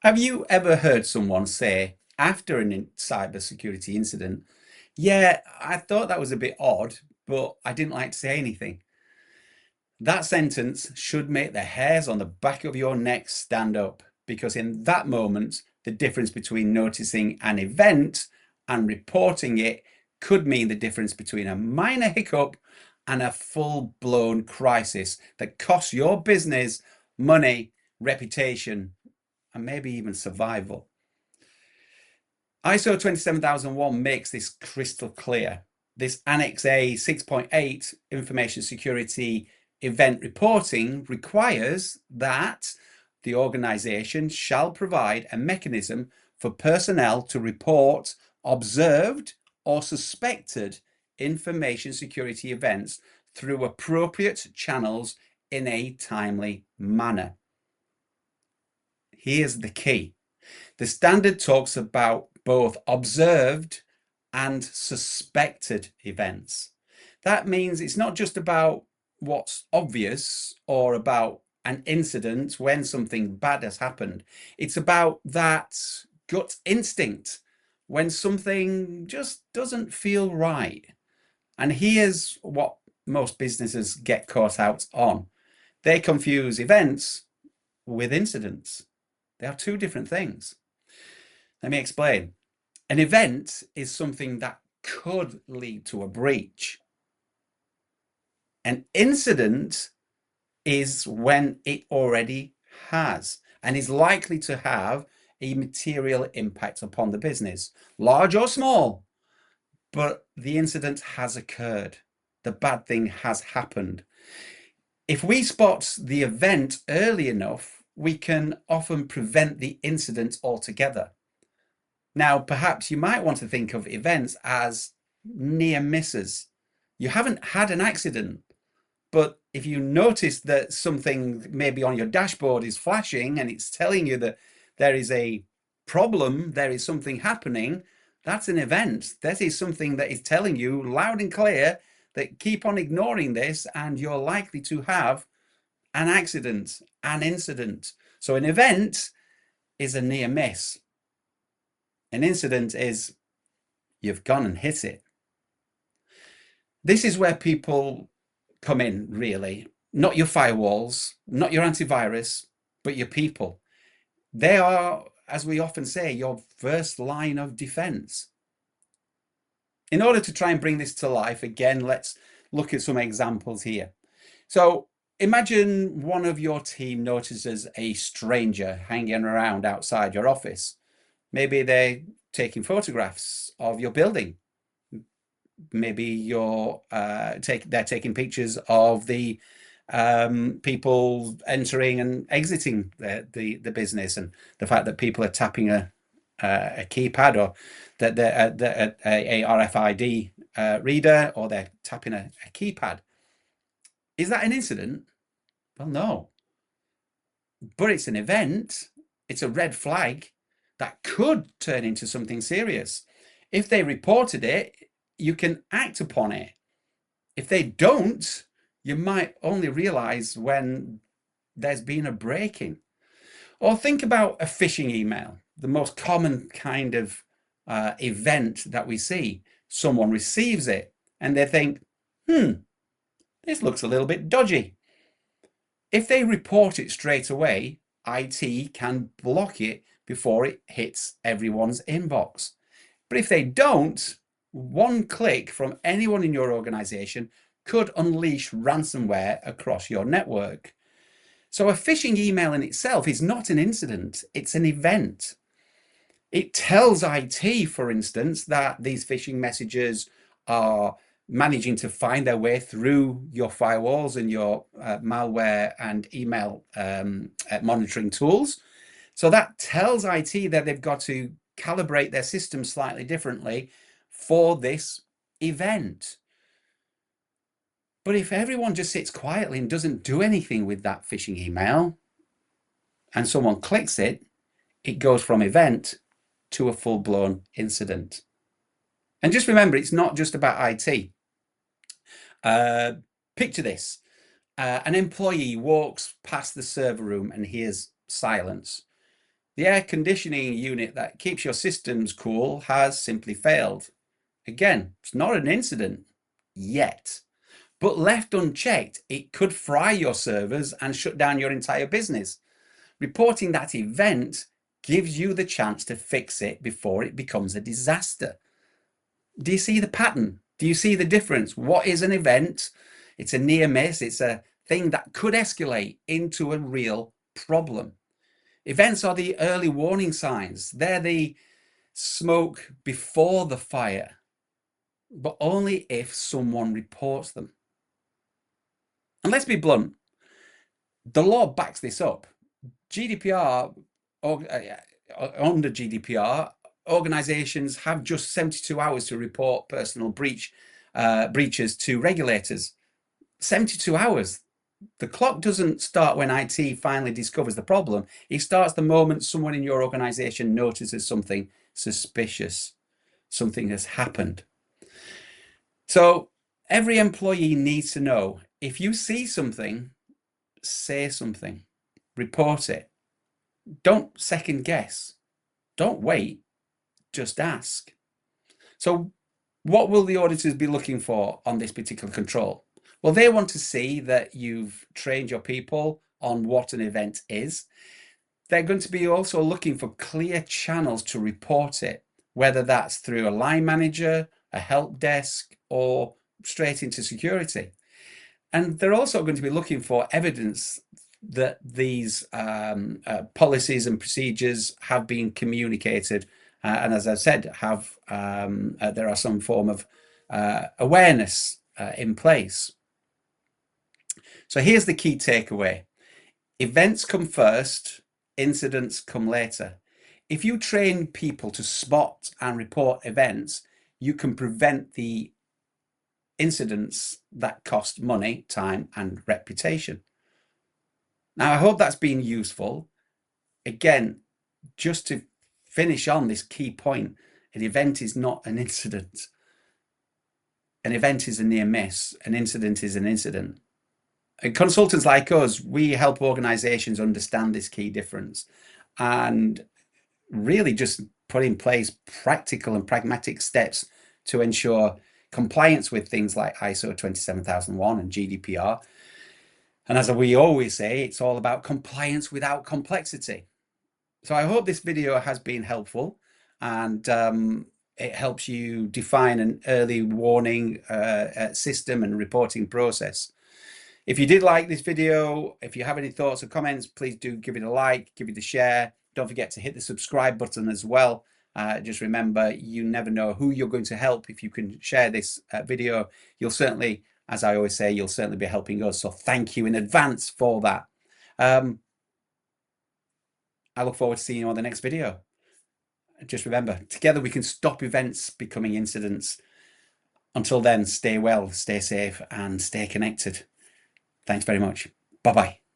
Have you ever heard someone say after cybersecurity incident, yeah, I thought that was a bit odd, but I didn't like to say anything? That sentence should make the hairs on the back of your neck stand up because in that moment, the difference between noticing an event and reporting it could mean the difference between a minor hiccup and a full-blown crisis that costs your business money, reputation, and maybe even survival. ISO 27001 makes this crystal clear. This Annex A6.8 Information Security event reporting requires that the organization shall provide a mechanism for personnel to report observed or suspected information security events through appropriate channels in a timely manner. Here's the key. The standard talks about both observed and suspected events. That means it's not just about what's obvious or about an incident when something bad has happened. It's about that gut instinct when something just doesn't feel right. And here's what most businesses get caught out on. They confuse events with incidents. They are two different things. Let me explain. An event is something that could lead to a breach. An incident is when it already has and is likely to have a material impact upon the business, large or small, but the incident has occurred. The bad thing has happened. If we spot the event early enough, we can often prevent the incident altogether. Now, perhaps you might want to think of events as near misses. You haven't had an accident, but if you notice that something maybe on your dashboard is flashing and it's telling you that there is a problem, there is something happening, that's an event. That is something that is telling you loud and clear that keep on ignoring this and you're likely to have an accident, an incident. So an event is a near miss. An incident is you've gone and hit it. This is where people come in, really. Not your firewalls, not your antivirus, but your people. They are, as we often say, your first line of defense. In order to try and bring this to life, again, let's look at some examples here. So imagine one of your team notices a stranger hanging around outside your office. Maybe they're taking photographs of your building. Maybe they're taking pictures of the people entering and exiting the business, and the fact that people are tapping a keypad, or that they're a RFID reader, or they're tapping a keypad. Is that an incident? Well, no, but it's an event. It's a red flag that could turn into something serious. If they reported it, you can act upon it. If they don't, you might only realize when there's been a break-in. Or think about a phishing email, the most common kind of event that we see. Someone receives it and they think, this looks a little bit dodgy. If they report it straight away, IT can block it before it hits everyone's inbox. But if they don't, one click from anyone in your organization could unleash ransomware across your network. So a phishing email in itself is not an incident, it's an event. It tells IT, for instance, that these phishing messages are managing to find their way through your firewalls and your malware and email monitoring tools. So that tells IT that they've got to calibrate their system slightly differently for this event. But if everyone just sits quietly and doesn't do anything with that phishing email and someone clicks it, it goes from event to a full-blown incident. And just remember, it's not just about IT. Picture this. An employee walks past the server room and hears silence. The air conditioning unit that keeps your systems cool has simply failed. Again, it's not an incident yet, but left unchecked, it could fry your servers and shut down your entire business. Reporting that event gives you the chance to fix it before it becomes a disaster. Do you see the pattern? Do you see the difference? What is an event? It's a near miss. It's a thing that could escalate into a real problem. Events are the early warning signs. They're the smoke before the fire, but only if someone reports them. And let's be blunt, the law backs this up. GDPR, under GDPR, organizations have just 72 hours to report personal breaches to regulators. 72 hours. The clock doesn't start when IT finally discovers the problem. It starts the moment someone in your organization notices something suspicious. Something has happened. So every employee needs to know, if you see something, say something, report it. Don't second guess. Don't wait, just ask. So what will the auditors be looking for on this particular control? Well, they want to see that you've trained your people on what an event is. They're going to be also looking for clear channels to report it, whether that's through a line manager, a help desk, or straight into security. And they're also going to be looking for evidence that these policies and procedures have been communicated, and as I've said, there are some form of awareness in place. So here's the key takeaway. Events come first, incidents come later. If you train people to spot and report events, you can prevent the incidents that cost money, time, and reputation. Now, I hope that's been useful. Again, just to finish on this key point, an event is not an incident. An event is a near miss. An incident is an incident. And consultants like us, we help organizations understand this key difference and really just put in place practical and pragmatic steps to ensure compliance with things like ISO 27001 and GDPR. And as we always say, it's all about compliance without complexity. So I hope this video has been helpful, and it helps you define an early warning system and reporting process. If you did like this video, if you have any thoughts or comments, please do give it a like, give it a share. Don't forget to hit the subscribe button as well. Just remember, you never know who you're going to help. If you can share this video, you'll certainly, as I always say, you'll certainly be helping us. So thank you in advance for that. I look forward to seeing you on the next video. Just remember, together we can stop events becoming incidents. Until then, stay well, stay safe, and stay connected. Thanks very much. Bye-bye.